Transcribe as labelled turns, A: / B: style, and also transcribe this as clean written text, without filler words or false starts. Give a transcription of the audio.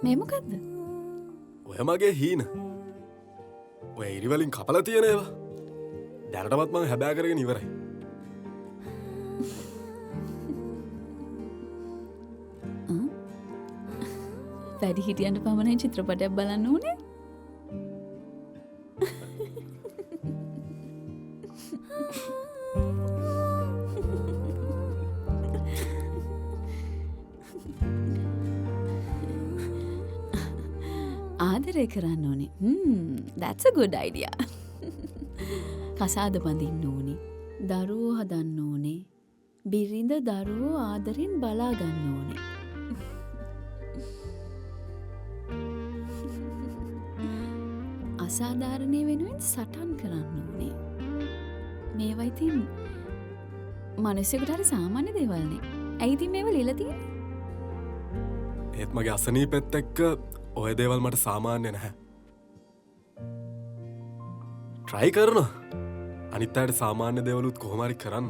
A: මේ මොකද්ද?
B: ඔය මගේ හීන. ඔය ඉරිවලින් කපලා තියෙන ඒවා. දැනටමත් මම හැබෑ කරගෙන ඉවරයි.
A: වැඩි හිටියන්ට පමණයි චිත්‍රපටයක් බලන්න ඕනේ. ආදරය කරන්න ඕනේ. That's a good idea. කසාද බඳින්න ඕනේ. දරුවෝ හදන්න ඕනේ. බිරිඳ දරුවෝ ආදරෙන් බලා ගන්න ඕනේ. අසාධාරණය වෙනුවෙන් සටන් කරන්න ඕනේ. මේවා ඉතින් මිනිස්සුන්ට හරි සාමාන්‍ය දේවල්නේ. ඇයි ඉතින් මේවා ලියලා තියෙන්නේ?
B: ඒත් මගේ අසනීපෙත් එක්ක ඔය දේවල් මට සාමාන්‍ය නැහැ. try කරනවා. අනිත් අයට සාමාන්‍ය දේවලුත් කොහොම හරි කරන්න.